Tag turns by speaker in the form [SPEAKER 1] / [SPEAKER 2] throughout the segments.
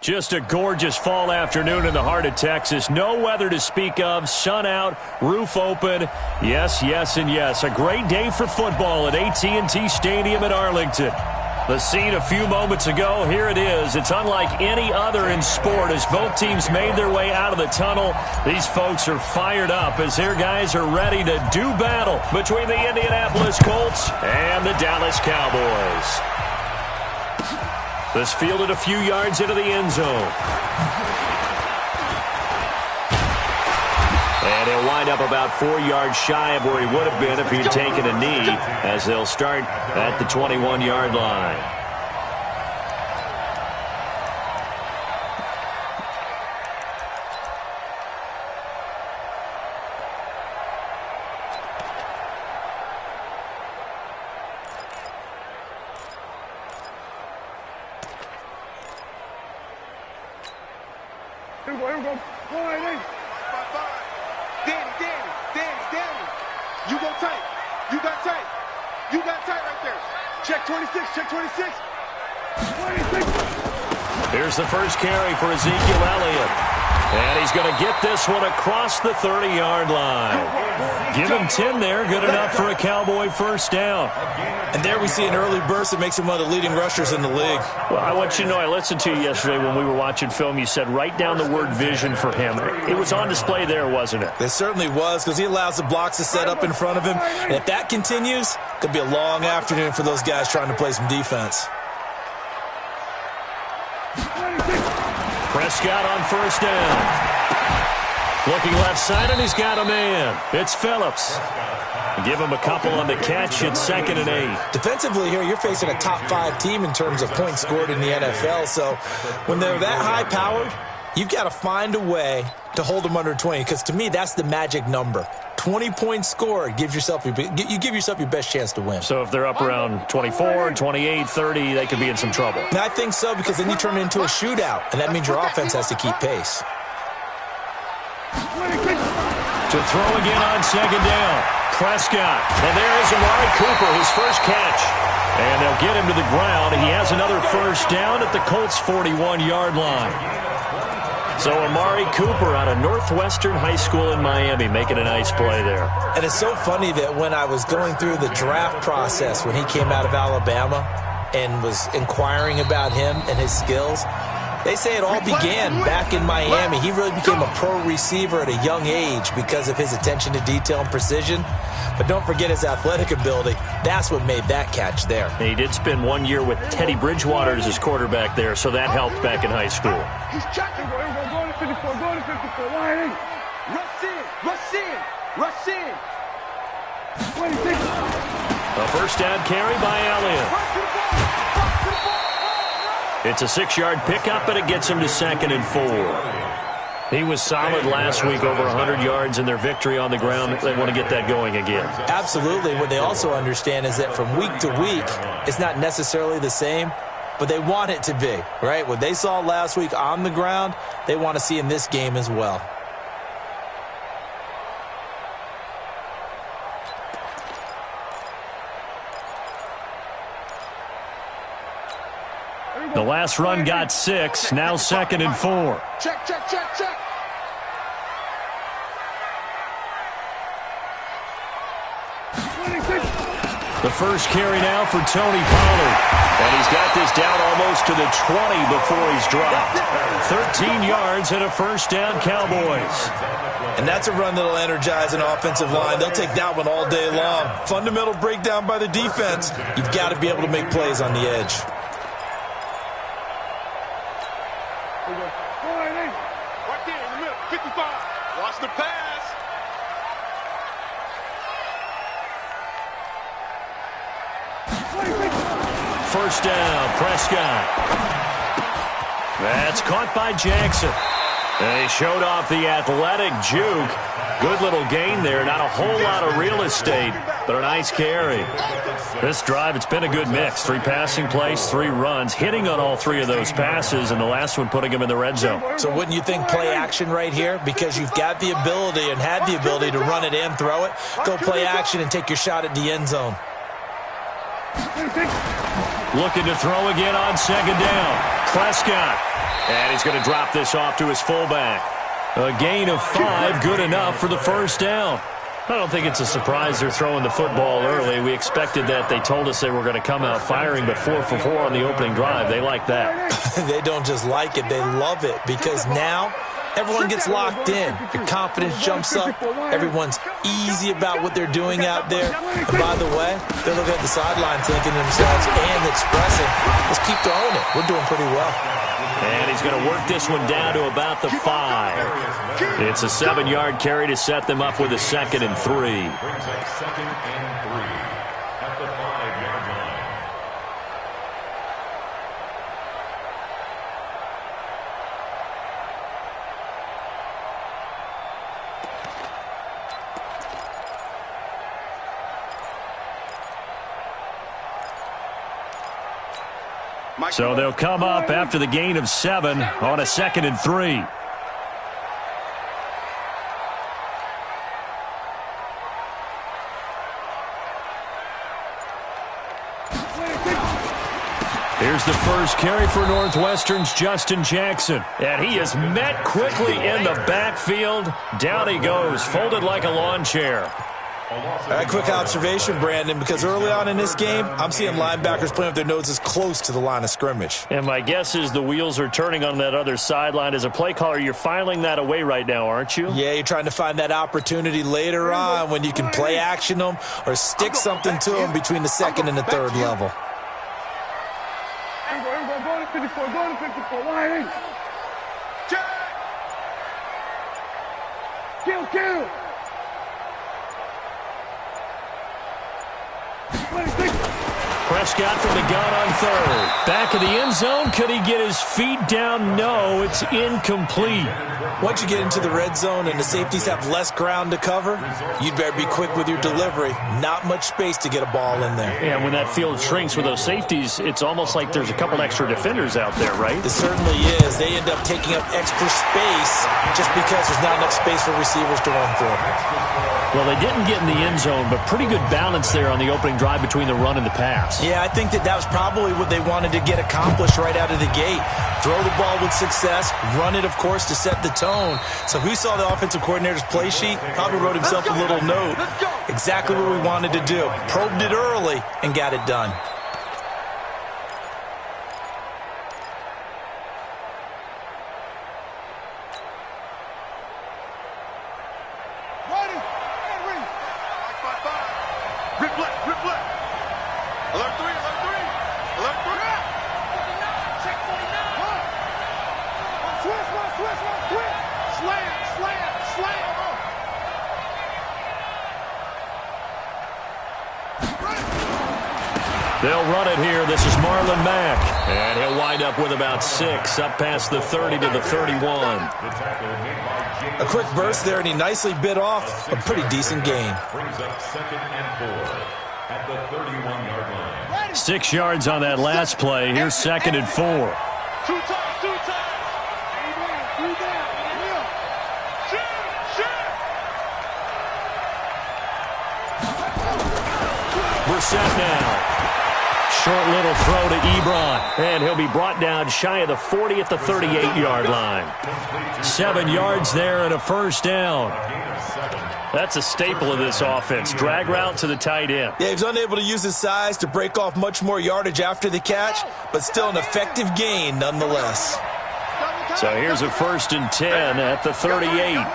[SPEAKER 1] Just a gorgeous fall afternoon in the heart of Texas. No weather to speak of. Sun out, roof open. Yes, yes, and yes. A great day for football at AT&T Stadium in Arlington. The scene a few moments ago, here it is. It's unlike any other in sport as both teams made their way out of the tunnel. These folks are fired up as their guys are ready to do battle between the Indianapolis Colts and the Dallas Cowboys. This fielded a few yards into the end zone. And he'll wind up about 4 yards shy of where he would have been if he'd taken a knee, as they'll start at the 21-yard line.
[SPEAKER 2] Here we go. Danny. You go tight. You got tight. You got tight right there. Check 26. Check 26. 26.
[SPEAKER 1] Here's the first carry for Ezekiel Elliott. And he's going to get this one across the 30-yard line. Give him 10 there. Good enough for a Cowboy first down.
[SPEAKER 3] And there we see an early burst that makes him one of the leading rushers in the league.
[SPEAKER 1] Well, I want you to know, I listened to you yesterday when we were watching film. You said write down the word vision for him. It was on display there, wasn't it?
[SPEAKER 3] It certainly was, because he allows the blocks to set up in front of him. And if that continues, it could be a long afternoon for those guys trying to play some defense.
[SPEAKER 1] Prescott on first down. Looking left side, and he's got a man. It's Phillips. Give him a couple on the catch. It's 2nd and 8.
[SPEAKER 3] Defensively here, you're facing a top-5 team in terms of points scored in the NFL. So when they're that high-powered, you've got to find a way to hold them under 20, because to me, that's the magic number. 20 points scored, you give yourself your best chance to win.
[SPEAKER 1] So if they're up around 24, 28, 30, they could be in some trouble.
[SPEAKER 3] And I think so, because then you turn it into a shootout, and that means your offense has to keep pace.
[SPEAKER 1] To throw again on 2nd down. Prescott. And there is Amari Cooper, his first catch. And they'll get him to the ground. He has another first down at the Colts' 41-yard line. So Amari Cooper out of Northwestern High School in Miami making a nice play there.
[SPEAKER 3] And it's so funny that when I was going through the draft process when he came out of Alabama and was inquiring about him and his skills, they say it all began back in Miami. He really became a pro receiver at a young age because of his attention to detail and precision. But don't forget his athletic ability. That's what made that catch there.
[SPEAKER 1] And he did spend 1 year with Teddy Bridgewater as his quarterback there, so that helped back in high school.
[SPEAKER 2] He's checking. Go to 54. Go to 54. Line in. Rush in. 26.
[SPEAKER 1] A first down carry by Elliott. It's a 6-yard pickup, and it gets him to 2nd and 4. He was solid last week, over 100 yards in their victory on the ground. They want to get that going again.
[SPEAKER 3] Absolutely. What they also understand is that from week to week, it's not necessarily the same, but they want it to be, right? What they saw last week on the ground, they want to see in this game as well.
[SPEAKER 1] The last run got 6, now 2nd and 4.
[SPEAKER 2] Check.
[SPEAKER 1] The first carry now for Tony Pollard. And he's got this down almost to the 20 before he's dropped. 13 yards and a first down, Cowboys.
[SPEAKER 3] And that's a run that'll energize an offensive line. They'll take that one all day long. Fundamental breakdown by the defense. You've got to be able to make plays on the edge.
[SPEAKER 2] Right there in the middle. 55. Watch the pass.
[SPEAKER 1] First down, Prescott. That's caught by Jackson. And he showed off the athletic juke. Good little gain there. Not a whole lot of real estate, but a nice carry. This drive, it's been a good mix. 3 passing plays, 3 runs, hitting on all 3 of those passes, and the last one putting him in the red zone.
[SPEAKER 3] So wouldn't you think play action right here? Because you've got the ability and had the ability to run it and throw it. Go play action and take your shot at the end zone.
[SPEAKER 1] Looking to throw again on second down. Prescott. And he's going to drop this off to his fullback. A gain of 5, good enough for the first down. I don't think it's a surprise they're throwing the football early. We expected that. They told us they were going to come out firing, but 4 for 4 on the opening drive. They like that.
[SPEAKER 3] They don't just like it, they love it, because now everyone gets locked in. Your confidence jumps up. Everyone's easy about what they're doing out there. And by the way, they're looking at the sideline thinking to themselves and expressing, let's keep throwing it. We're doing pretty well.
[SPEAKER 1] And he's going to work this one down to about the 5. It's a 7-yard carry to set them up with a 2nd and 3.
[SPEAKER 4] Brings up 2nd and 3 at the 5-yard line.
[SPEAKER 1] So they'll come up after the gain of 7 on a 2nd and 3. Here's the first carry for Northwestern's Justin Jackson. And he is met quickly in the backfield. Down he goes, folded like a lawn chair.
[SPEAKER 3] A quick observation, Brandon, because early on in this game, I'm seeing linebackers playing with their noses close to the line of scrimmage.
[SPEAKER 1] And my guess is the wheels are turning on that other sideline. As a play caller, you're filing that away right now, aren't you?
[SPEAKER 3] Yeah, you're trying to find that opportunity later on when you can play action them or stick something to them between the 2nd and the 3rd level.
[SPEAKER 2] Go to 54, go to 54, wide. Kill.
[SPEAKER 1] Prescott from the gun on 3rd. Back of the end zone. Could he get his feet down? No, it's incomplete.
[SPEAKER 3] Once you get into the red zone and the safeties have less ground to cover, you'd better be quick with your delivery. Not much space to get a ball in there.
[SPEAKER 1] Yeah, when that field shrinks with those safeties, it's almost like there's a couple extra defenders out there, right?
[SPEAKER 3] It certainly is. They end up taking up extra space just because there's not enough space for receivers to run through.
[SPEAKER 1] Well, they didn't get in the end zone, but pretty good balance there on the opening drive between the run and the pass.
[SPEAKER 3] Yeah, I think that was probably what they wanted to get accomplished right out of the gate. Throw the ball with success, run it, of course, to set the tone. So who saw the offensive coordinator's play sheet? Probably wrote himself a little note. Exactly what we wanted to do. Probed it early and got it done.
[SPEAKER 1] They'll run it here. This is Marlon Mack. And he'll wind up with about 6, up past the 30 to the 31.
[SPEAKER 3] A quick burst there, and he nicely bit off a pretty decent gain.
[SPEAKER 4] Brings up 2nd and 4 at the 31-yard line.
[SPEAKER 1] 6 yards on that last play. Here's 2nd and 4.
[SPEAKER 2] Two times.
[SPEAKER 1] Brissett now. Short little throw to Ebron. And he'll be brought down shy of the 40 at the 38-yard line. 7 yards there and a first down. That's a staple of this offense. Drag route to the tight end.
[SPEAKER 3] Yeah, he was unable to use his size to break off much more yardage after the catch, but still an effective gain nonetheless.
[SPEAKER 1] So here's a 1st and 10 at the 38.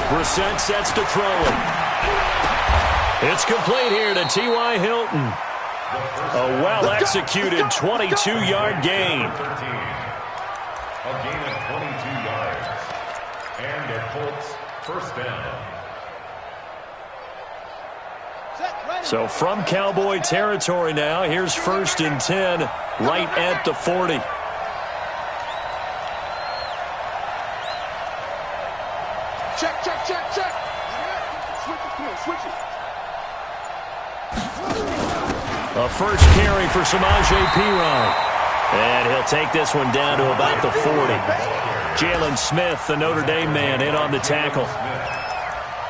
[SPEAKER 1] Brissett sets to throw it. It's complete here to T.Y. Hilton. A well-executed 22-yard gain.
[SPEAKER 4] A gain of 22 yards. And the Colts first down.
[SPEAKER 1] So from Cowboy territory now, here's 1st and 10 right at the 40.
[SPEAKER 2] Check. Switch it.
[SPEAKER 1] A first carry for Samaje Perine. And he'll take this one down to about the 40. Jalen Smith, the Notre Dame man, in on the tackle.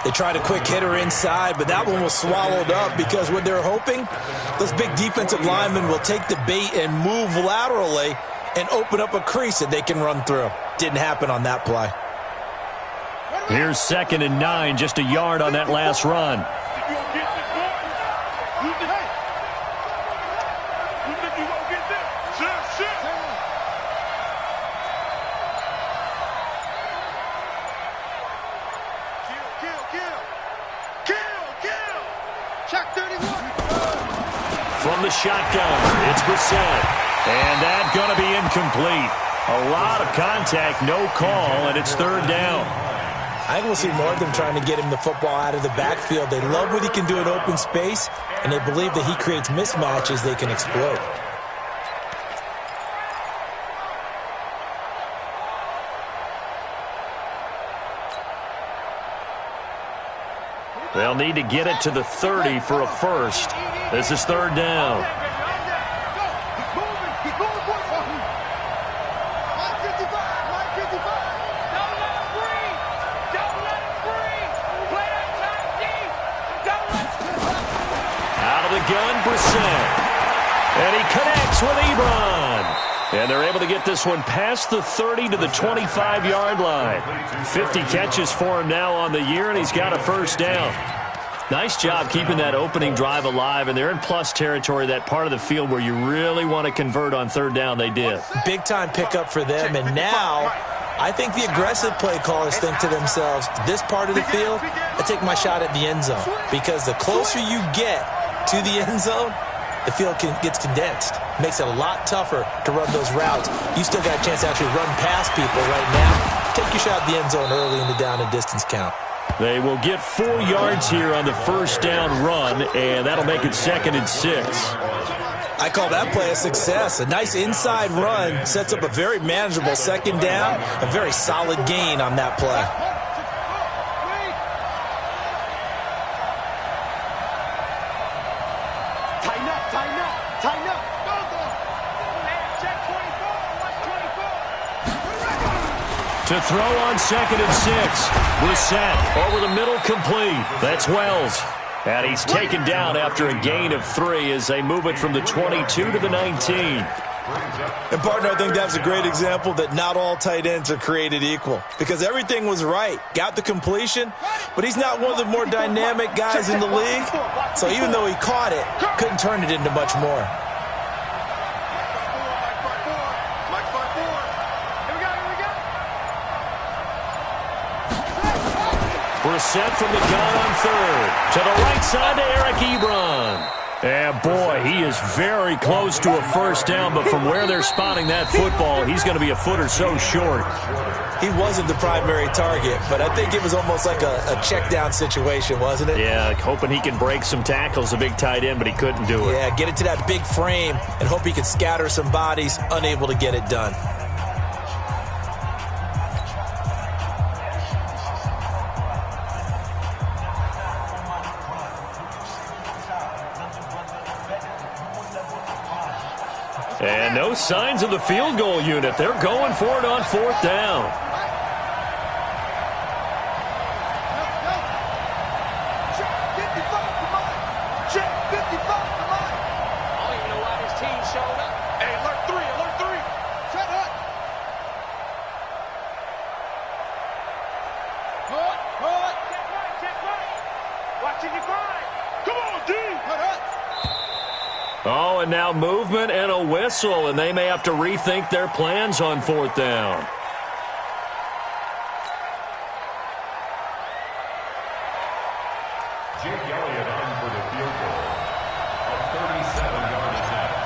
[SPEAKER 3] They tried a quick hitter inside, but that one was swallowed up because what they're hoping, those big defensive linemen will take the bait and move laterally and open up a crease that they can run through. Didn't happen on that play.
[SPEAKER 1] Here's 2nd and 9, just a yard on that last run. From the shotgun, it's Brissett. And that's going to be incomplete. A lot of contact, no call, and it's 3rd down.
[SPEAKER 3] I think we'll see more of them trying to get him the football out of the backfield. They love what he can do in open space, and they believe that he creates mismatches they can exploit.
[SPEAKER 1] They'll need to get it to the 30 for a first. This is 3rd down. Out of the gun, Brissett. And he connects with Ebron. And they're able to get this one past the 30 to the 25-yard line. 50 catches for him now on the year, and he's got a first down. Nice job keeping that opening drive alive, and they're in plus territory, that part of the field where you really want to convert on 3rd down. They did.
[SPEAKER 3] Big-time pickup for them, and now I think the aggressive play callers think to themselves, this part of the field, I take my shot at the end zone, because the closer you get to the end zone, the field gets condensed. Makes it a lot tougher to run those routes. You still got a chance to actually run past people right now. Take your shot at the end zone early in the down and distance count.
[SPEAKER 1] They will get 4 yards here on the first down run, and that'll make it 2nd and 6.
[SPEAKER 3] I call that play a success. A nice inside run sets up a very manageable 2nd down, a very solid gain on that play.
[SPEAKER 1] To throw on 2nd and 6. Brissett over the middle, complete. That's Wells. And he's taken down after a gain of 3 as they move it from the 22 to the 19.
[SPEAKER 3] And, partner, I think that's a great example that not all tight ends are created equal. Because everything was right. Got the completion, but he's not one of the more dynamic guys in the league. So even though he caught it, couldn't turn it into much more.
[SPEAKER 1] Brissett from the gun on 3rd. To the right side to Eric Ebron. And, boy, he is very close to a first down, but from where they're spotting that football, he's going to be a foot or so short.
[SPEAKER 3] He wasn't the primary target, but I think it was almost like a check down situation, wasn't it?
[SPEAKER 1] Yeah, hoping he can break some tackles, a big tight end, but he couldn't do it.
[SPEAKER 3] Yeah, get it to that big frame and hope he could scatter some bodies, unable to get it done.
[SPEAKER 1] And no signs of the field goal unit. They're going for it on 4th down. Oh, and now movement and a whistle, and they may have to rethink their plans on 4th down.
[SPEAKER 4] Jake Elliott on for the field goal. A 37-yard attempt.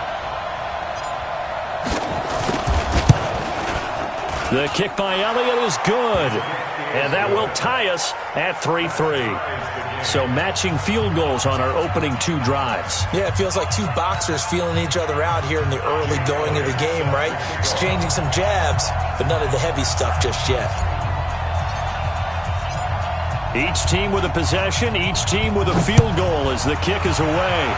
[SPEAKER 1] The kick by Elliott is good, and that will tie us at 3-3. So matching field goals on our opening 2 drives.
[SPEAKER 3] Yeah, it feels like 2 boxers feeling each other out here in the early going of the game, right? Exchanging some jabs, but none of the heavy stuff just yet.
[SPEAKER 1] Each team with a possession, each team with a field goal as the kick is away.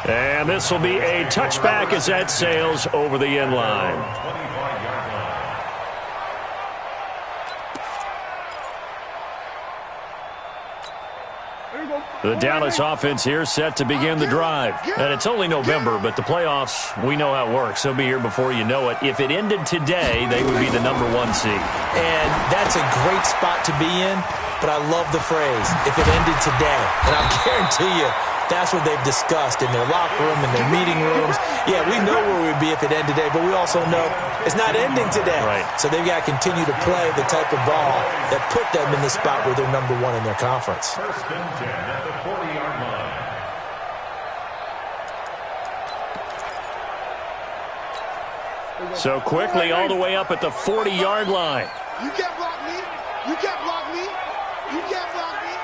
[SPEAKER 1] And this will be a touchback as that sails over the end line. The Dallas offense here set to begin the drive. And it's only November, but the playoffs, we know how it works. They'll be here before you know it. If it ended today, they would be the #1 seed.
[SPEAKER 3] And that's a great spot to be in, but I love the phrase, if it ended today. And I'll guarantee you, that's what they've discussed in their locker room, in their meeting rooms. Yeah, we know where we'd be if it ended today, but we also know it's not ending today.
[SPEAKER 1] Right.
[SPEAKER 3] So they've got to continue to play the type of ball that put them in the spot where they're #1 in their conference.
[SPEAKER 4] First and 10 at the 40-yard line.
[SPEAKER 1] So quickly all the way up at the 40-yard line.
[SPEAKER 2] You can't block me. You can't block me. You can't block me.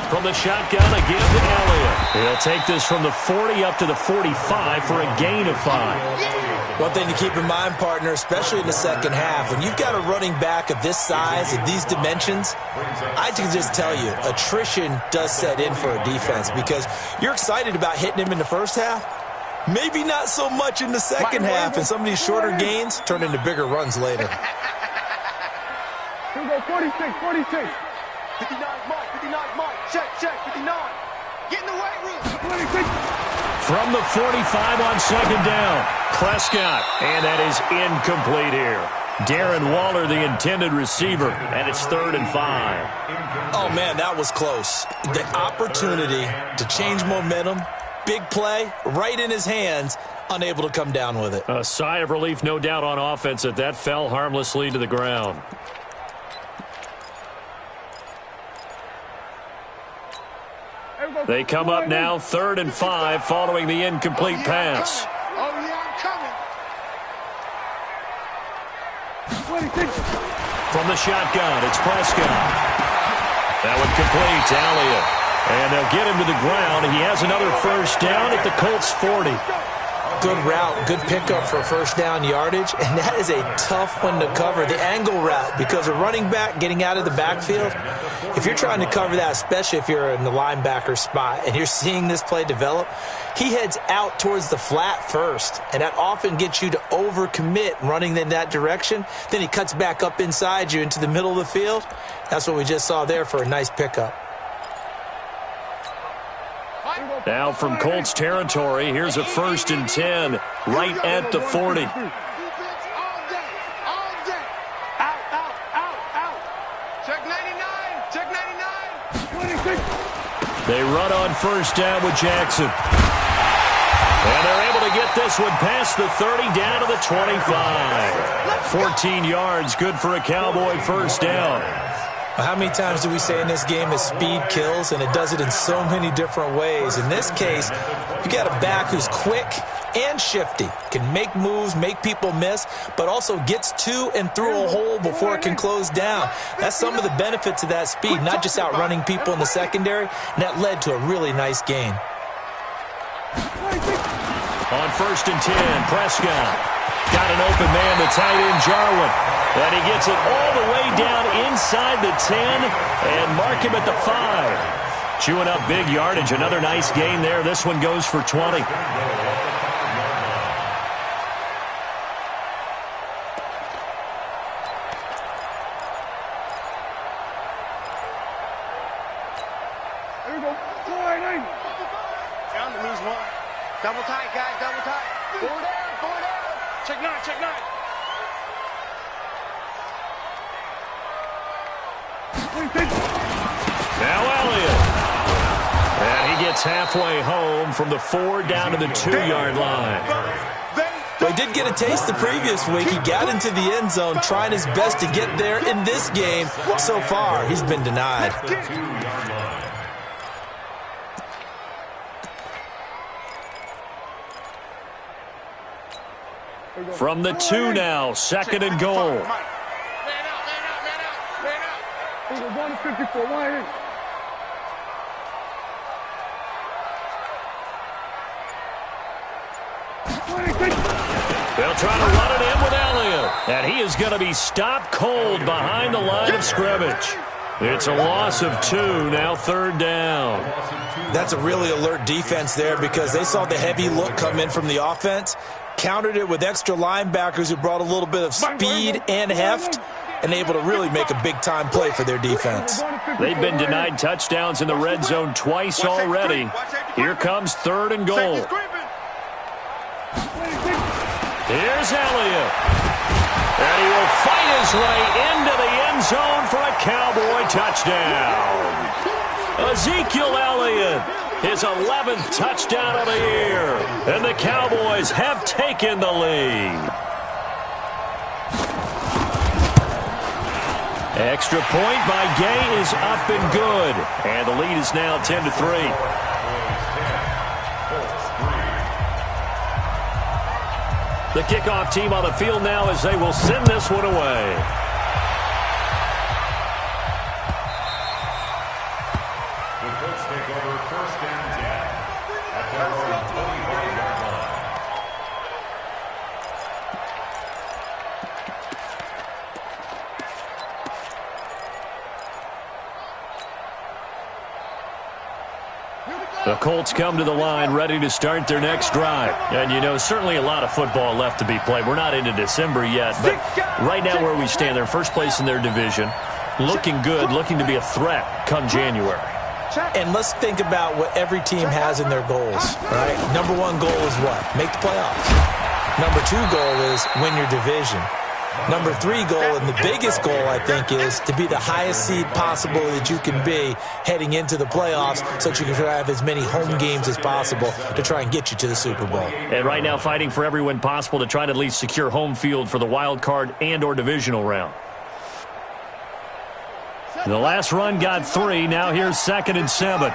[SPEAKER 1] From the shotgun again to Elliott. He'll take this from the 40 up to the 45 for a gain of 5.
[SPEAKER 3] One thing to keep in mind, partner, especially in the second half, when you've got a running back of this size, of these dimensions, I can just tell you, attrition does set in for a defense because you're excited about hitting him in the first half. Maybe not so much in the second half, and some of these shorter gains turn into bigger runs later.
[SPEAKER 2] Here we go, 46, 46. 59 mark, 59 mark. Check, 59. Get in the weight room. 26.
[SPEAKER 1] From the 45 on second down, Prescott, and that is incomplete here. Darren Waller, the intended receiver, and it's 3rd and 5.
[SPEAKER 3] Oh, man, that was close. The opportunity to change momentum, big play, right in his hands, unable to come down with it.
[SPEAKER 1] A sigh of relief, no doubt, on offense that fell harmlessly to the ground. They come up now 3rd and 5 following the incomplete pass.
[SPEAKER 2] Oh, yeah, I'm coming. 26.
[SPEAKER 1] From the shotgun, it's Prescott. That one complete to Elliott. And they'll get him to the ground. He has another first down at the Colts 40.
[SPEAKER 3] Good route, good pickup for first down yardage, and that is a tough one to cover, the angle route, because a running back getting out of the backfield, if you're trying to cover that, especially if you're in the linebacker spot and you're seeing this play develop, he heads out towards the flat first, and that often gets you to overcommit running in that direction. Then he cuts back up inside you into the middle of the field. That's what we just saw there for a nice pickup.
[SPEAKER 1] Now from Colts territory, here's a 1st and 10 right at the 40.
[SPEAKER 2] Defense all day, all day. Out. Check 99, check 99. 26.
[SPEAKER 1] They run on first down with Jackson. And they're able to get this one past the 30 down to the 25. 14 yards, good for a Cowboy first down.
[SPEAKER 3] How many times do we say in this game that speed kills, and it does it in so many different ways? In this case, you got a back who's quick and shifty, can make moves, make people miss, but also gets to and through a hole before it can close down. That's some of the benefits of that speed, not just outrunning people in the secondary, and that led to a really nice gain.
[SPEAKER 1] On 1st and 10, Prescott got an open man, the tight end Jarwin. And he gets it all the way down inside the 10 and mark him at the 5. Chewing up big yardage. Another nice gain there. This one goes for 20.
[SPEAKER 2] Here we go. 49. Down to lose one. Double tight, guys. Double tight. 4 down. 4 down. Check 9. Check 9.
[SPEAKER 1] Now Elliott. And he gets halfway home from the 4 down to the 2-yard line.
[SPEAKER 3] Well, he did get a taste the previous week. He got into the end zone trying his best to get there in this game. So far, he's been denied.
[SPEAKER 1] From the 2 now, 2nd and goal.
[SPEAKER 2] Man out. 154, 1
[SPEAKER 1] They'll try to run it in with Elliott. And he is going to be stopped cold behind the line of scrimmage. It's a loss of 2, now 3rd down.
[SPEAKER 3] That's a really alert defense there because they saw the heavy look come in from the offense, countered it with extra linebackers who brought a little bit of speed and heft, and able to really make a big-time play for their defense.
[SPEAKER 1] They've been denied touchdowns in the red zone twice already. Here comes 3rd and goal. Here's Elliott. And he will fight his way into the end zone for a Cowboy touchdown. Ezekiel Elliott, his 11th touchdown of the year. And the Cowboys have taken the lead. Extra point by Gay is up and good. And the lead is now 10-3. The kickoff team on the field now as they will send this one away.
[SPEAKER 4] The Colts take over 1st and 10 at their own 25-yard line.
[SPEAKER 1] The Colts come to the line ready to start their next drive. And, you know, certainly a lot of football left to be played. We're not into December yet, but right now where we stand, they're first place in their division, looking good, looking to be a threat come January.
[SPEAKER 3] And let's think about what every team has in their goals, right? Number 1 goal is what? Make the playoffs. Number 2 goal is win your division. Number 3 goal, and the biggest goal, I think, is to be the highest seed possible that you can be heading into the playoffs so that you can try to have as many home games as possible to try and get you to the Super Bowl.
[SPEAKER 1] And right now fighting for every win possible to try to at least secure home field for the wild card and or divisional round. The last run got 3. Now here's 2nd and 7.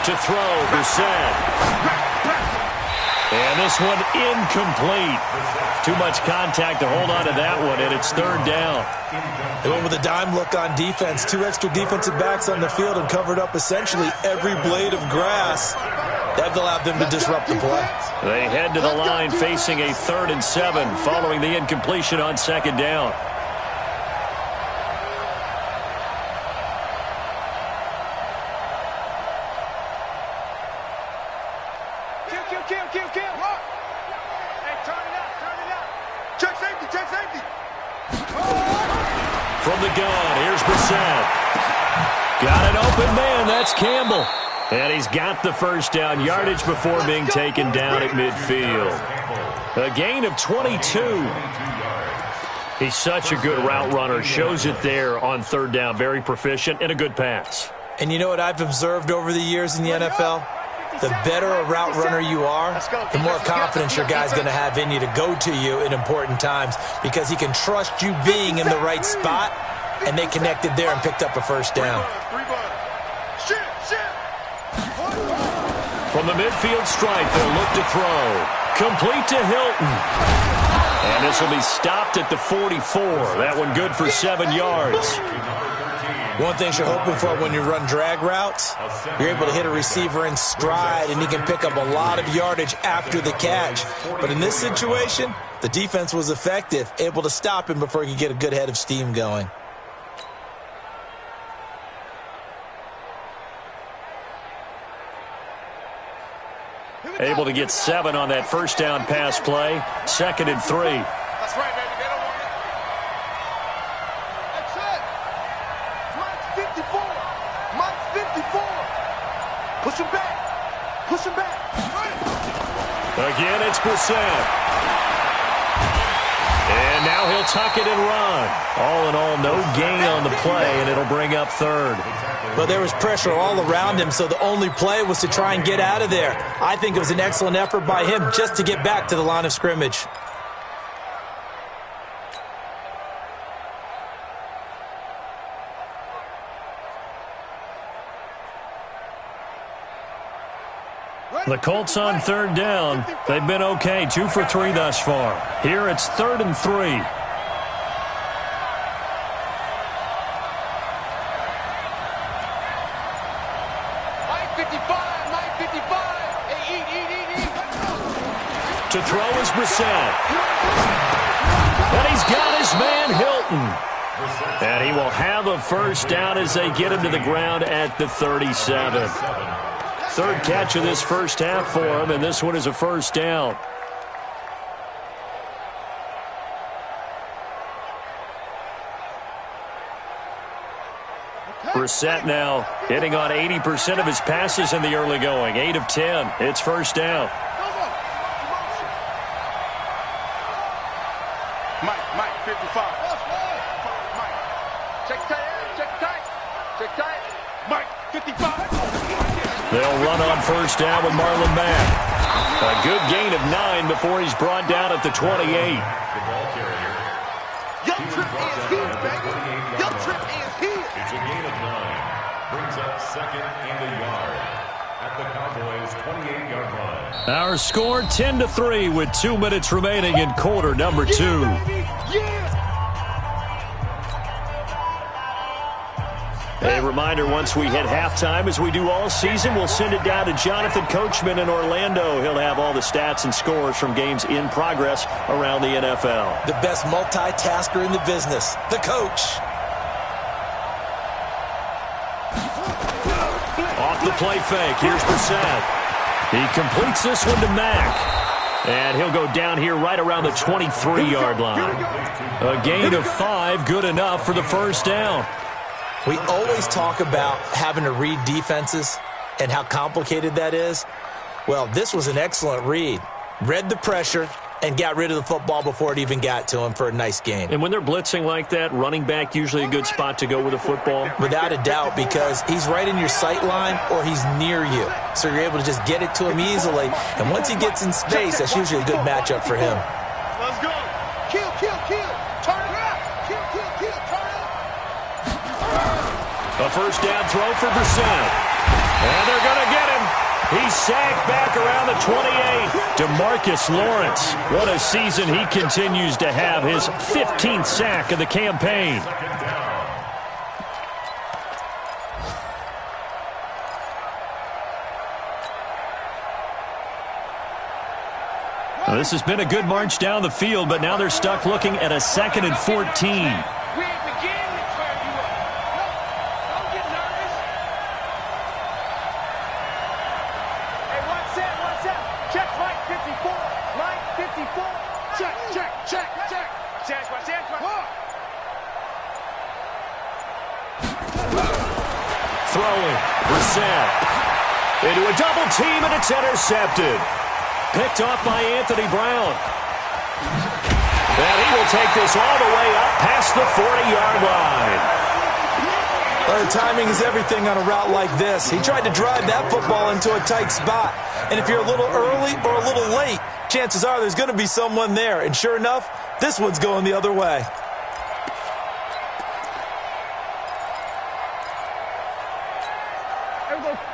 [SPEAKER 1] To throw, Brissett. And this one incomplete. Too much contact to hold on to that one, and it's 3rd down.
[SPEAKER 3] They went with a dime look on defense. 2 extra defensive backs on the field and covered up essentially every blade of grass. That allowed them to disrupt the play.
[SPEAKER 1] They head to the line facing a 3rd and 7 following the incompletion on 2nd down. From the gun, here's Brissett. Got an open man, that's Campbell. And he's got the first down yardage before being taken down at midfield. A gain of 22. He's such a good route runner. Shows it there on 3rd down. Very proficient and a good pass.
[SPEAKER 3] And you know what I've observed over the years in the NFL? The better a route runner you are, the more confidence your guy's going to have in you to go to you in important times because he can trust you being in the right spot, and they connected there and picked up a first down.
[SPEAKER 1] From the midfield stripe, they'll look to throw. Complete to Hilton. And this will be stopped at the 44. That one good for 7 yards.
[SPEAKER 3] One thing you're hoping for when you run drag routes, you're able to hit a receiver in stride, and he can pick up a lot of yardage after the catch. But in this situation, the defense was effective, able to stop him before he could get a good head of steam going.
[SPEAKER 1] Able to get 7 on that first down pass play. 2nd and 3.
[SPEAKER 2] That's right, baby. They don't want it. That's it. Mike's 54. Mike's 54. Push him back. Push him back.
[SPEAKER 1] Again, it's Brissett. And now he'll tuck it and run. All in all, no gain on the play, and it'll bring up 3rd.
[SPEAKER 3] But there was pressure all around him, so the only play was to try and get out of there. I think it was an excellent effort by him just to get back to the line of scrimmage.
[SPEAKER 1] The Colts on 3rd down. They've been okay, 2 for 3 thus far. Here it's 3rd and 3. To throw is Brissett. And he's got his man Hilton. And he will have a first down as they get him to the ground at the 37. Third catch of this first half for him, and this one is a first down. Brissett now hitting on 80% of his passes in the early going. 8 of 10. It's first down.
[SPEAKER 2] Mike, 55. Mike, check tight. Mike, 55.
[SPEAKER 1] They'll run on first down with Marlon Mack. A good gain of 9 before he's brought down at the 28.
[SPEAKER 2] Young Trip is here, baby. Young Trip is here.
[SPEAKER 4] It's a gain of 9. Brings up second and a yard at the Cowboys' 28-yard line.
[SPEAKER 1] Our score 10-3 with 2 minutes remaining in quarter number 2. A reminder, once we hit halftime, as we do all season, we'll send it down to Jonathan Coachman in Orlando. He'll have all the stats and scores from games in progress around the NFL.
[SPEAKER 3] The best multitasker in the business, the coach.
[SPEAKER 1] Off the play fake, here's Brissett. He completes this one to Mack. And he'll go down here right around the 23-yard line. A gain of 5, good enough for the first down.
[SPEAKER 3] We always talk about having to read defenses and how complicated that is. Well, this was an excellent read. Read the pressure and got rid of the football before it even got to him for a nice gain.
[SPEAKER 1] And when they're blitzing like that, running back usually a good spot to go with a football?
[SPEAKER 3] Without a doubt, because he's right in your sight line or he's near you. So you're able to just get it to him easily. And once he gets in space, that's usually a good matchup for him.
[SPEAKER 2] Let's go. Kill. Turn it up. Kill, turn it up.
[SPEAKER 1] A first down throw for Brissett. And they're going to get him. He's sacked back around the 28. DeMarcus Lawrence. What a season he continues to have. His 15th sack of the campaign. Well, this has been a good march down the field, but now they're stuck looking at a 2nd and 14. Throwing, Brissett into a double team, and it's intercepted. Picked off by Anthony Brown. And he will take this all the way up past the 40-yard line.
[SPEAKER 3] Well, the timing is everything on a route like this. He tried to drive that football into a tight spot. And if you're a little early or a little late, chances are there's going to be someone there. And sure enough, this one's going the other way.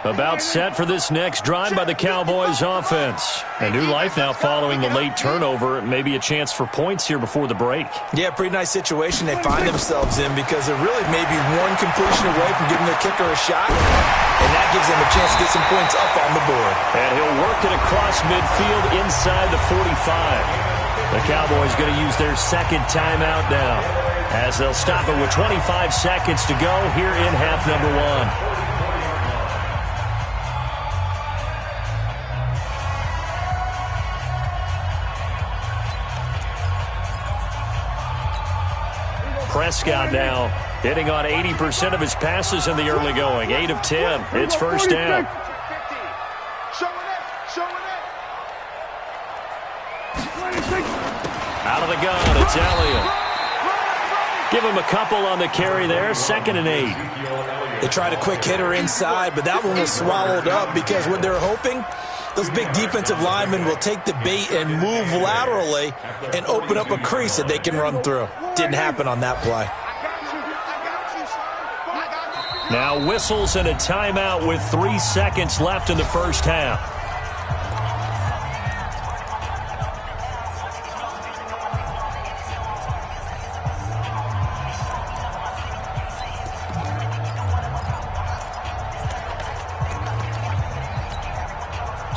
[SPEAKER 1] About set for this next drive by the Cowboys offense. A new life now following the late turnover. Maybe a chance for points here before the break.
[SPEAKER 3] Yeah, pretty nice situation they find themselves in because they're really maybe one completion away from giving their kicker a shot. And that gives them a chance to get some points up on the board.
[SPEAKER 1] And he'll work it across midfield inside the 45. The Cowboys going to use their second timeout now as they'll stop it with 25 seconds to go here in half number 1. Prescott now hitting on 80% of his passes in the early going. 8 of 10. It's first down. Out of the gun, it's Elliott. Give him a couple on the carry there. 2nd and 8.
[SPEAKER 3] They tried a quick hitter inside, but that one was swallowed up because what they're hoping, those big defensive linemen will take the bait and move laterally and open up a crease that they can run through. Didn't happen on that play.
[SPEAKER 1] Now whistles and a timeout with 3 seconds left in the first half.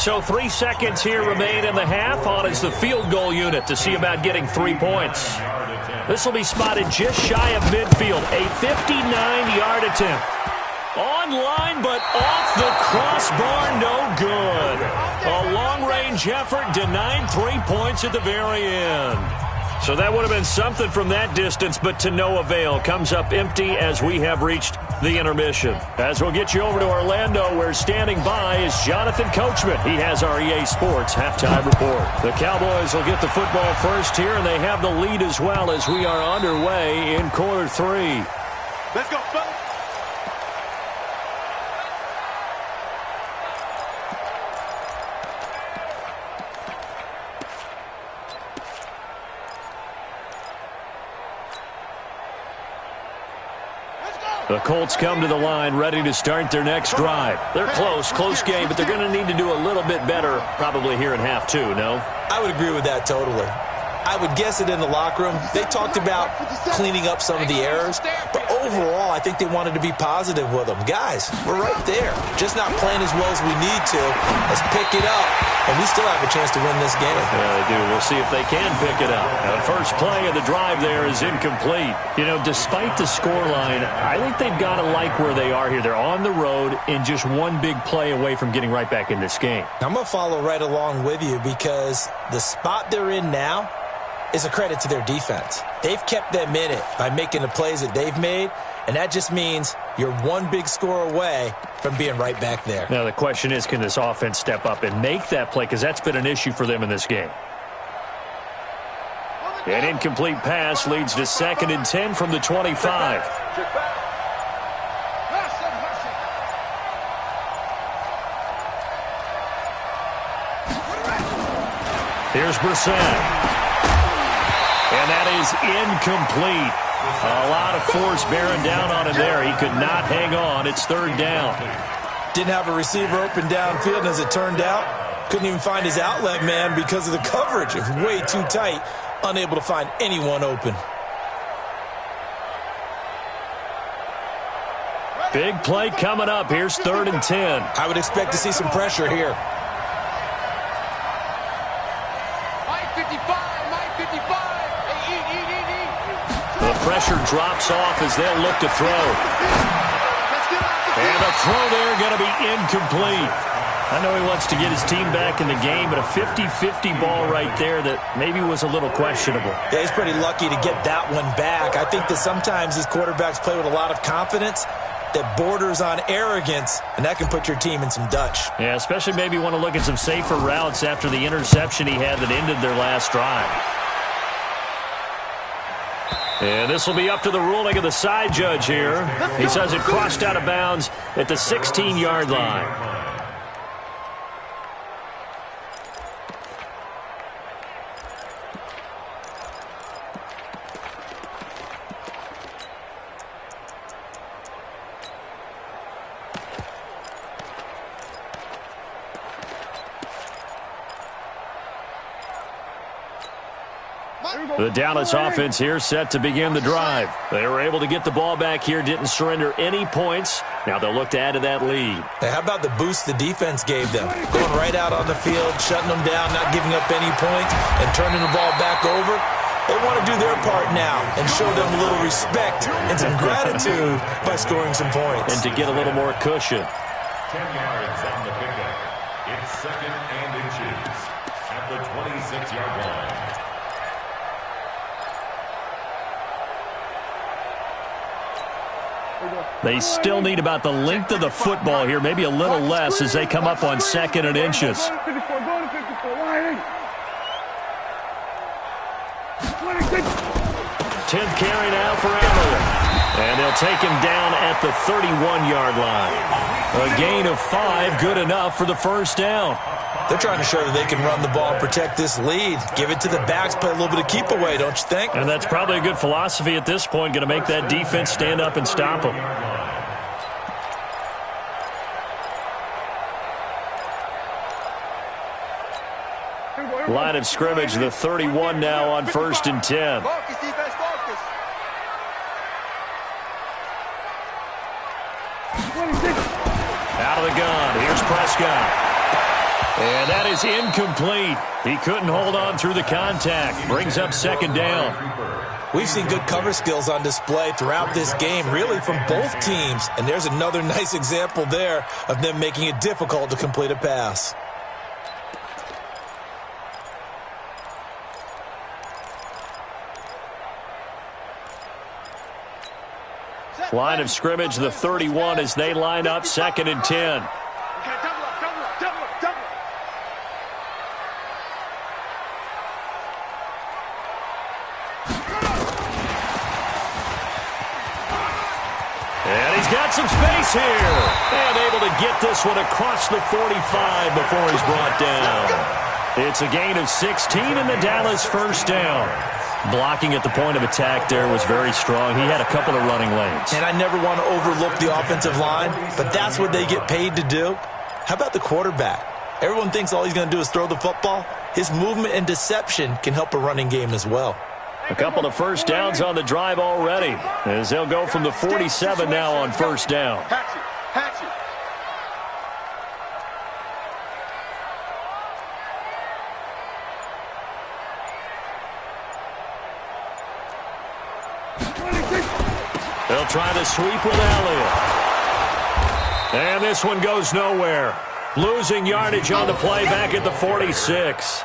[SPEAKER 1] So 3 seconds here remain in the half. On is the field goal unit to see about getting 3 points. This will be spotted just shy of midfield. A 59-yard attempt. Online, but off the crossbar, no good. A long-range effort denied 3 points at the very end. So that would have been something from that distance, but to no avail. Comes up empty as we have reached the intermission. As we'll get you over to Orlando, where standing by is Jonathan Coachman. He has our EA Sports halftime report. The Cowboys will get the football first here, and they have the lead as well as we are underway in quarter 3.
[SPEAKER 2] Let's go, fellas.
[SPEAKER 1] The Colts come to the line ready to start their next drive. They're close game, but they're going to need to do a little bit better probably here in half 2, no?
[SPEAKER 3] I would agree with that totally. I would guess it in the locker room. They talked about cleaning up some of the errors, but overall, I think they wanted to be positive with them. Guys, we're right there. Just not playing as well as we need to. Let's pick it up, and we still have a chance to win this game.
[SPEAKER 1] Yeah, they do. We'll see if they can pick it up. Now, the first play of the drive there is incomplete. You know, despite the scoreline, I think they've got to like where they are here. They're on the road and just one big play away from getting right back in this game.
[SPEAKER 3] I'm going to follow right along with you because the spot they're in now is a credit to their defense. They've kept them in it by making the plays that they've made, and that just means you're one big score away from being right back there.
[SPEAKER 1] Now, the question is, can this offense step up and make that play? Because that's been an issue for them in this game. An incomplete pass leads to 2nd and 10 from the 25. Here's Brissett. And that is incomplete. A lot of force bearing down on him there. He could not hang on. It's 3rd down.
[SPEAKER 3] Didn't have a receiver open downfield, and as it turned out, couldn't even find his outlet man because of the coverage. It was way too tight, unable to find anyone open.
[SPEAKER 1] Big play coming up. Here's 3rd and 10.
[SPEAKER 3] I would expect to see some pressure here.
[SPEAKER 1] The pressure drops off as they'll look to throw. And the throw there going to be incomplete. I know he wants to get his team back in the game, but a 50-50 ball right there that maybe was a little questionable.
[SPEAKER 3] Yeah, he's pretty lucky to get that one back. I think that sometimes these quarterbacks play with a lot of confidence that borders on arrogance, and that can put your team in some Dutch.
[SPEAKER 1] Yeah, especially maybe want to look at some safer routes after the interception he had that ended their last drive. And this will be up to the ruling of the side judge here. He says it crossed out of bounds at the 16-yard line. The Dallas offense here set to begin the drive. They were able to get the ball back here, didn't surrender any points. Now they'll look to add to that lead.
[SPEAKER 3] Hey, how about the boost the defense gave them? Going right out on the field, shutting them down, not giving up any points, and turning the ball back over. They want to do their part now and show them a little respect and some gratitude by scoring some points.
[SPEAKER 1] And to get a little more cushion.
[SPEAKER 4] 10 yards on the pickup. It's 2nd and inches at the 26-yard line.
[SPEAKER 1] They still need about the length of the football here, maybe a little less as they come up on 2nd and inches. 10th carry now for Amaral. And they'll take him down at the 31-yard line. A gain of 5, good enough for the first down.
[SPEAKER 3] They're trying to show that they can run the ball and protect this lead. Give it to the backs, play a little bit of keep away, don't you think?
[SPEAKER 1] And that's probably a good philosophy at this point, going to make that defense stand up and stop them. Line of scrimmage, the 31 now on 1st and 10.
[SPEAKER 2] Focus, defense, focus.
[SPEAKER 1] 26. Out of the gun. Here's Prescott. And that is incomplete. He couldn't hold on through the contact. Brings up second down.
[SPEAKER 3] We've seen good cover skills on display throughout this game, really from both teams. And there's another nice example there of them making it difficult to complete a pass.
[SPEAKER 1] Line of scrimmage, the 31 as they line up, 2nd and 10. And he's got some space here. And able to get this one across the 45 before he's brought down. It's a gain of 16 and the Dallas first down. Blocking at the point of attack there was very strong. He had a couple of running lanes.
[SPEAKER 3] And I never want to overlook the offensive line, but that's what they get paid to do. How about the quarterback? Everyone thinks all he's going to do is throw the football. His movement and deception can help a running game as well.
[SPEAKER 1] A couple of first downs on the drive already, as they'll go from the 47 now on first down. They'll try to sweep with Elliott. And this one goes nowhere. Losing yardage on the play back at the 46.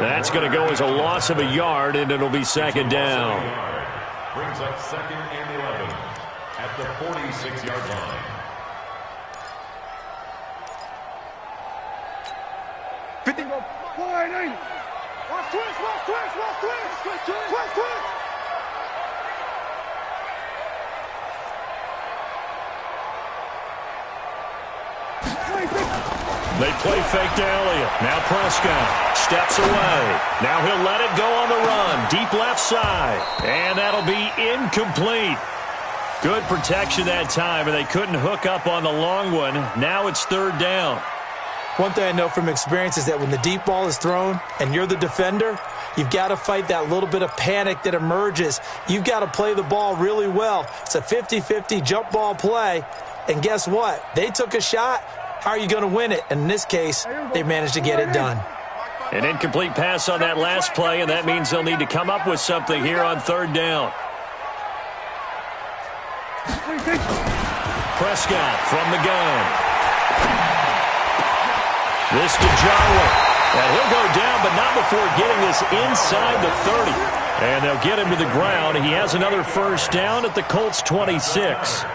[SPEAKER 1] That's going to go as a loss of a yard, and it'll be second down.
[SPEAKER 4] Brings up 2nd and 11 at the 46-yard line.
[SPEAKER 1] They play fake to Elliott. Now Prescott steps away. Now he'll let it go on the run. Deep left side. And that'll be incomplete. Good protection that time, and they couldn't hook up on the long one. Now it's 3rd down.
[SPEAKER 3] One thing I know from experience is that when the deep ball is thrown and you're the defender, you've got to fight that little bit of panic that emerges. You've got to play the ball really well. It's a 50-50 jump ball play. And guess what? They took a shot. How are you going to win it? And in this case, they managed to get it done.
[SPEAKER 1] An incomplete pass on that last play, and that means they'll need to come up with something here on 3rd down. Prescott from the gun. This to Jarwin. And he'll go down, but not before getting this inside the 30. And they'll get him to the ground. He has another first down at the Colts 26.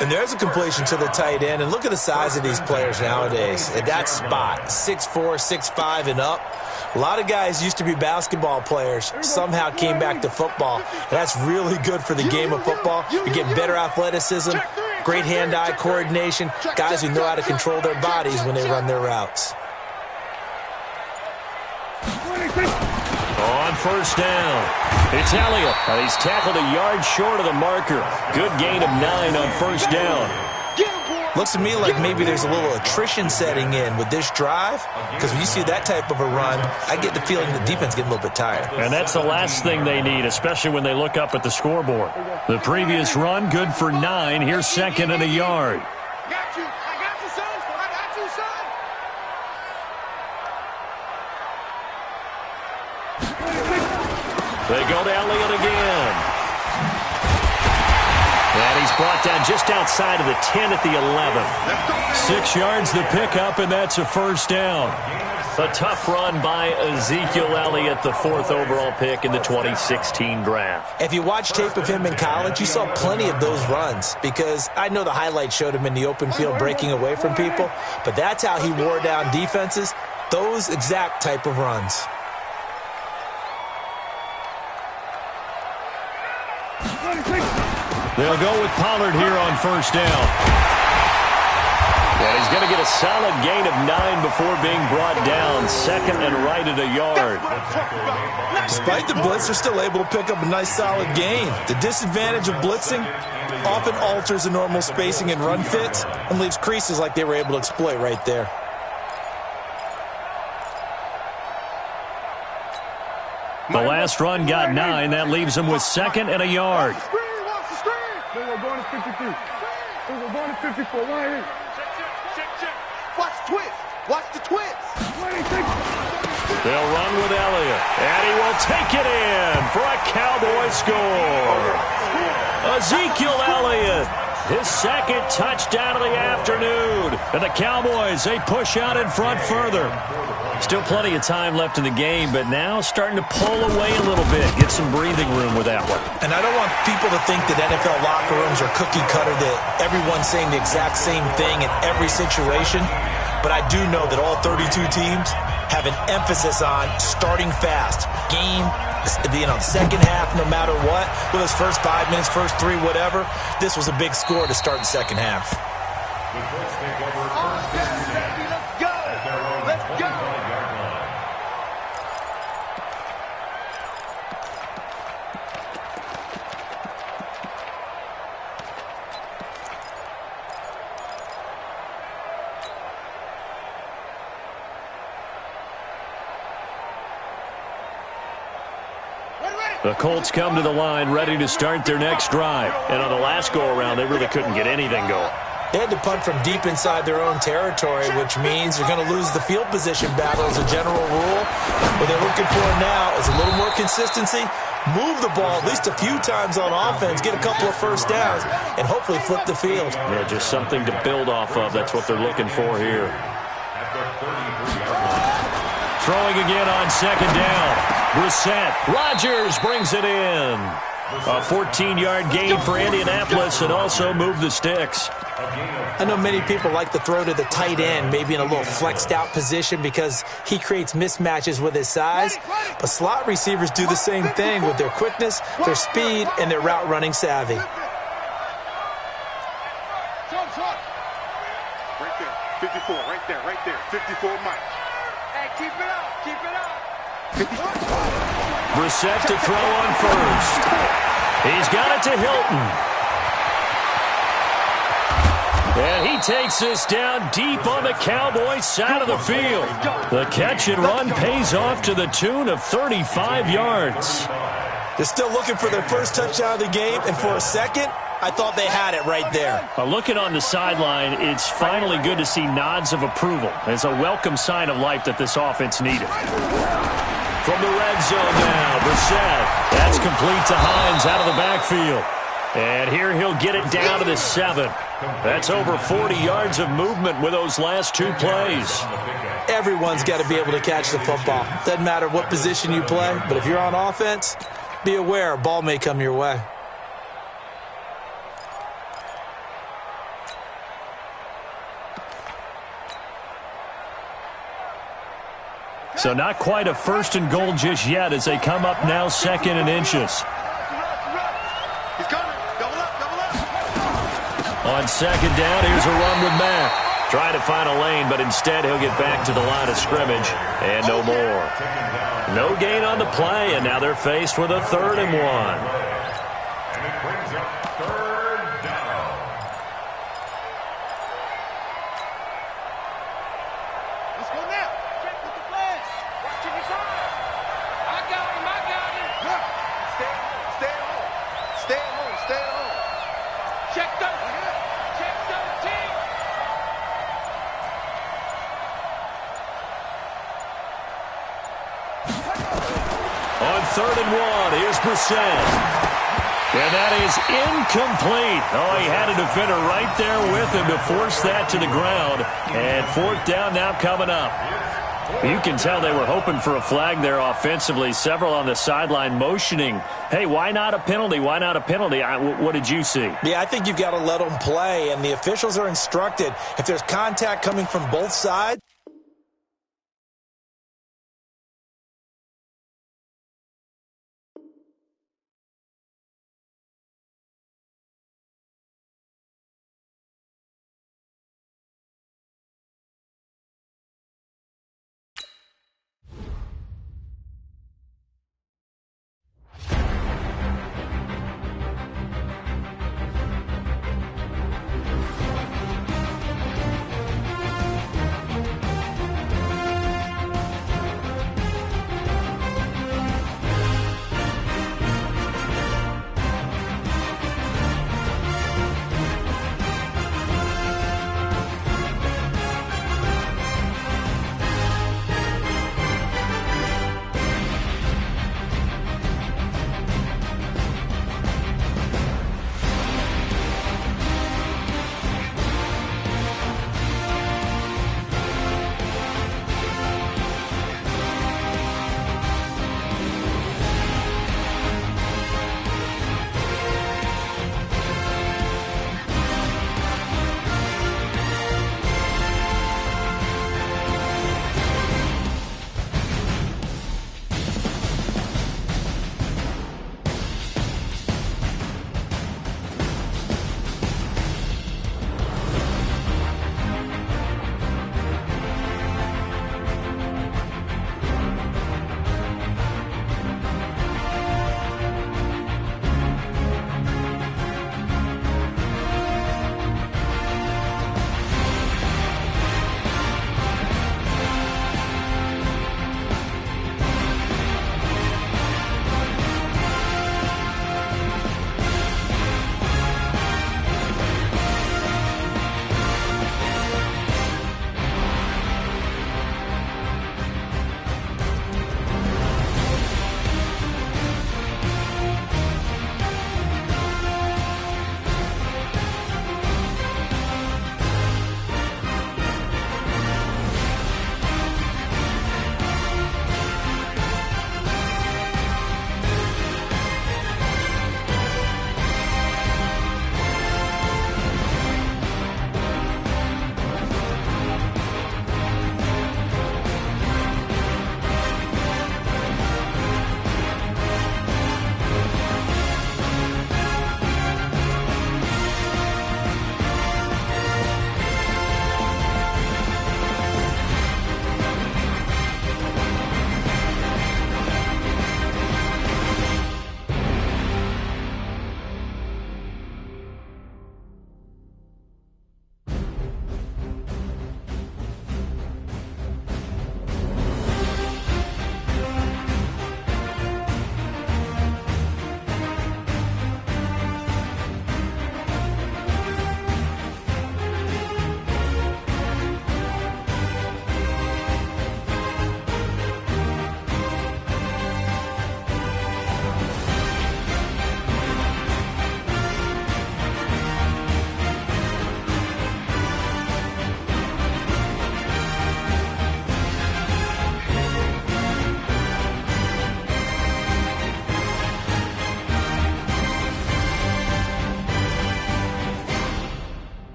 [SPEAKER 3] And there's a completion to the tight end. And look at the size of these players nowadays. At that spot, 6'4", 6'5", and up. A lot of guys used to be basketball players, somehow came back to football. That's really good for the game of football. You get better athleticism, great hand-eye coordination, guys who know how to control their bodies when they run their routes.
[SPEAKER 1] On first down, it's Elliott. He's tackled a yard short of the marker. Good gain of 9 on first down.
[SPEAKER 3] Looks to me like maybe there's a little attrition setting in with this drive, because when you see that type of a run, I get the feeling the defense getting a little bit tired.
[SPEAKER 1] And that's the last thing they need, especially when they look up at the scoreboard. The previous run, good for 9. Here's 2nd and a yard. They go to Elliott again. And he's brought down just outside of the 10 at the 11. 6 yards the pickup, and that's a first down. A tough run by Ezekiel Elliott, the 4th overall pick in the 2016 draft.
[SPEAKER 3] If you watch tape of him in college, you saw plenty of those runs, because I know the highlights showed him in the open field breaking away from people, but that's how he wore down defenses, those exact type of runs.
[SPEAKER 1] They'll go with Pollard here on first down. And he's going to get a solid gain of 9 before being brought down. 2nd and right at a yard.
[SPEAKER 3] Despite the blitz, they're still able to pick up a nice solid gain. The disadvantage of blitzing often alters the normal spacing and run fits and leaves creases like they were able to exploit right there.
[SPEAKER 1] The last run got 9. That leaves him with 2nd and a yard.
[SPEAKER 2] We're going to 53. We're going to 54. Right here. Check. Watch the twist. Watch the twist.
[SPEAKER 1] with Elliott. And he will take it in for a Cowboy score. Ezekiel Elliott, his second touchdown of the afternoon. And the Cowboys, they push out in front further. Still plenty of time left in the game, but now starting to pull away a little bit. Get some breathing room with that one.
[SPEAKER 3] And I don't want people to think that NFL locker rooms are cookie cutter, that everyone's saying the exact same thing in every situation. But I do know that all 32 teams have an emphasis on starting fast. Game, second half, no matter what. Whether it's first 5 minutes, first 3, whatever. This was a big score to start the second half.
[SPEAKER 4] The Colts take over first and 10 at their own 25-yard line.
[SPEAKER 1] The Colts come to the line ready to start their next drive. And on the last go-around, they really couldn't get anything going.
[SPEAKER 3] They had to punt from deep inside their own territory, which means they're going to lose the field position battle as a general rule. What they're looking for now is a little more consistency, move the ball at least a few times on offense, get a couple of first downs, and hopefully flip the field.
[SPEAKER 1] Yeah, just something to build off of. That's what they're looking for here.
[SPEAKER 4] At their 33-yard line.
[SPEAKER 1] Throwing again on second down. Brissett. Rodgers brings it in. A 14-yard gain for Indianapolis and also move the sticks.
[SPEAKER 3] I know many people like to throw to the tight end, maybe in a little flexed out position because he creates mismatches with his size. But slot receivers do the same thing with their quickness, their speed, and their route running savvy.
[SPEAKER 2] Right there, 54, right there, 54 Mike. Hey, keep it up, keep it up.
[SPEAKER 1] Brissett to throw on first. He's got it to Hilton. And he takes this down deep on the Cowboys side of the field. The catch and run pays off to the tune of 35 yards.
[SPEAKER 3] They're still looking for their first touchdown of the game, and for a second, I thought they had it right there.
[SPEAKER 1] Looking on the sideline, it's finally good to see nods of approval. It's a welcome sign of life that this offense needed. From the red zone now, Brissett. That's complete to Hines out of the backfield. And here he'll get it down to the 7. That's over 40 yards of movement with those last 2 plays.
[SPEAKER 3] Everyone's got to be able to catch the football. Doesn't matter what position you play, but if you're on offense, be aware a ball may come your way.
[SPEAKER 1] So not quite a first and goal just yet as they come up now second and inches.
[SPEAKER 2] He's coming. Double up, double up.
[SPEAKER 1] On second down, here's a run with Mack. Trying to find a lane, but instead he'll get back to the line of scrimmage. And no more. No gain on the play, and now they're faced with a 3rd and 1.
[SPEAKER 4] And it brings up 3rd down.
[SPEAKER 2] Let's go now. Check with the flash. Watch your side. I got him, I got him. Stay at home, stay at home. Stay at home, stay at home. Check 13. Check 13.
[SPEAKER 1] On 3rd and 1, here's Brissett. And that is incomplete. Oh, he had a defender right there with him to force that to the ground. And 4th down now coming up. You can tell they were hoping for a flag there offensively. Several on the sideline motioning, hey, why not a penalty? Why not a penalty? What did you see?
[SPEAKER 3] Yeah, I think you've got to let them play, and the officials are instructed if there's contact coming from both sides,